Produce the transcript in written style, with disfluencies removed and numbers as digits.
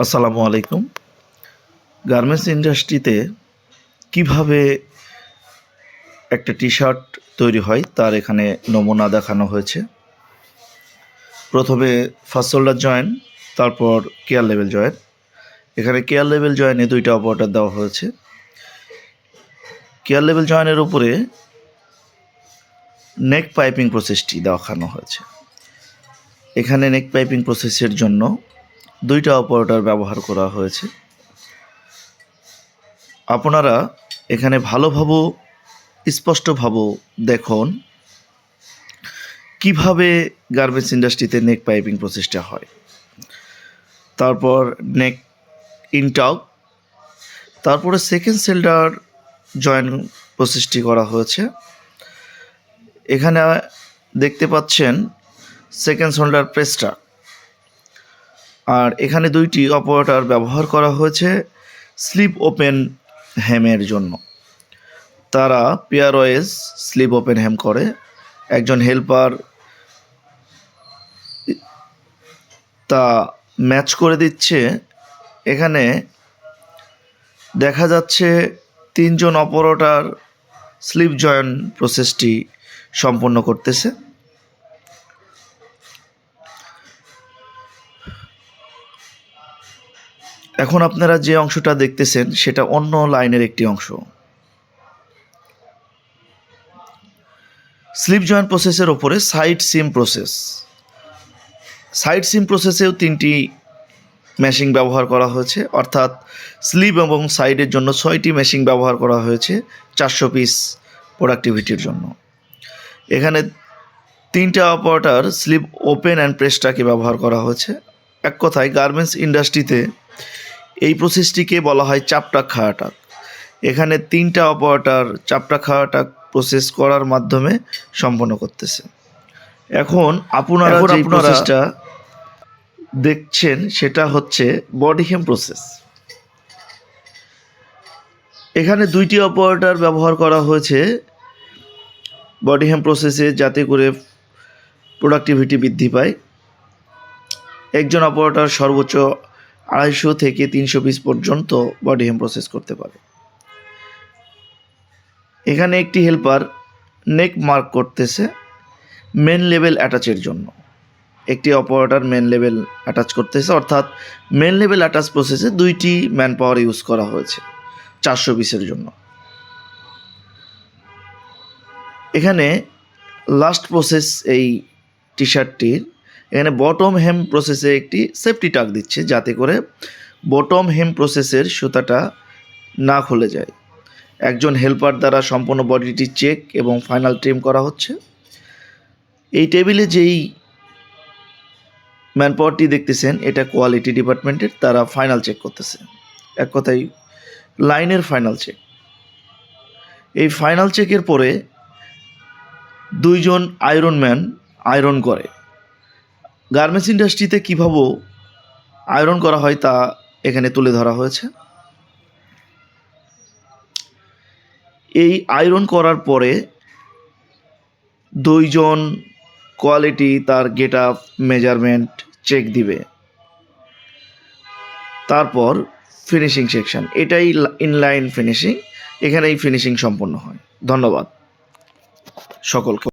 আসসালামু আলাইকুম। গার্মেন্টস ইন্ডাস্ট্রিতে কিভাবে একটা টি-শার্ট তৈরি হয় তার এখানে নমুনা দেখানো হয়েছে। প্রথমে ফার্স্ট শোল্ডার জয়েন্ট, তারপর কেয়ার লেভেল জয়েন্ট। এখানে কেয়ার লেভেল জয়েন্টে 2টা অপারেটর দেওয়া হয়েছে। কেয়ার লেভেল জয়েন্টের উপরে নেক পাইপিং প্রসেসটি দেখানো হয়েছে। এখানে নেক পাইপিং প্রসেসের জন্য 2টা অপারেটর ব্যবহার করা হয়েছে। আপনারা এখানে ভালোভাবে স্পষ্টভাবে দেখুন কিভাবে গার্মেন্টস ইন্ডাস্ট্রিতে নেক পাইপিং প্রসেসটা হয়। তারপর নেক ইনটাক, তারপরে সেকেন্ড শোল্ডার জয়েন্ট প্রসেসটি করা হয়েছে। এখানে দেখতে পাচ্ছেন সেকেন্ড শোল্ডার প্রেসটা, আর এখানে 2টি অপারেটর ব্যবহার করা হয়েছে স্লিপ ওপেন হ্যামের জন্য। তারা পেয়ার ওয়াইজ স্লিপ ওপেন হ্যাম করে। একজন হেল্পার তা ম্যাচ করে দিচ্ছে। এখানে দেখা যাচ্ছে 3জন অপারেটর স্লিপ জয়েন্ট প্রসেসটি সম্পন্ন করতেছে। এখন আপনারা যে অংশটা দেখতেছেন সেটা অন্য লাইনের একটি অংশ। স্লিপ জয়েন্ট প্রসেসের ওপরে সাইড সিম প্রসেস। সাইড সিম প্রসেসেও 3টি মেশিং ব্যবহার করা হয়েছে, অর্থাৎ স্লিপ এবং সাইডের জন্য 6টি মেশিং ব্যবহার করা হয়েছে 400 পিস প্রোডাক্টিভিটির জন্য। এখানে 3টা অপারেটর স্লিপ ওপেন অ্যান্ড প্রেসটাকে ব্যবহার করা হয়েছে। এক কথায় গার্মেন্টস ইন্ডাস্ট্রিতে এই প্রসেসটিকে বলা হয় চাপটা খাওয়াটাক। এখানে 3টা অপারেটর চাপটা খাওয়াটাক প্রসেস করার মাধ্যমে সম্পন্ন করতেছে। এখন আপনারা যে প্রসেসটা দেখছেন সেটা হচ্ছে বডি হেম প্রসেস। এখানে 2টি অপারেটর ব্যবহার করা হয়েছে বডি হেম প্রসেসে, যাতে করে প্রোডাক্টিভিটি বৃদ্ধি পায়। একজন অপারেটর সর্বোচ্চ 250 থেকে 300 পিস পর্যন্ত বডি হেম প্রসেস করতে পারে। এখানে একটি হেল্পার নেক মার্ক করতেছে মেন লেভেল অ্যাটাচের জন্য। একটি অপারেটর মেন লেভেল অ্যাটাচ করতেছে, অর্থাৎ মেন লেভেল অ্যাটাচ প্রসেসে 2টি ম্যান পাওয়ার ইউজ করা হয়েছে 400 পিসের জন্য। এখানে লাস্ট প্রসেস এই টি-শার্টটির, এখানে বটম হেম প্রসেসে একটি সেফটি টাক দিচ্ছে, যাতে করে বটম হেম প্রসেসের সুতাটা না খুলে যায়। একজন হেল্পার দ্বারা সম্পূর্ণ বডিটি চেক এবং ফাইনাল ট্রিম করা হচ্ছে। এই টেবিলে যেই ম্যান পাওয়ারটি দেখতেছেন এটা কোয়ালিটি ডিপার্টমেন্টের, তারা ফাইনাল চেক করতেছে। এক কথায় লাইনের ফাইনাল চেক। এই ফাইনাল চেকের পরে 2জন আয়রনম্যান আয়রন করে। গার্মেন্টস ইন্ডাস্ট্রিতে কীভাবে আয়রন করা হয় তা এখানে তুলে ধরা হয়েছে। এই আয়রন করার পরে 2জন কোয়ালিটি তার গেট আপ মেজারমেন্ট চেক দিবে। তারপর ফিনিশিং সেকশন, এটাই ইনলাইন ফিনিশিং। এখানেই ফিনিশিং সম্পন্ন হয়। ধন্যবাদ সকলকে।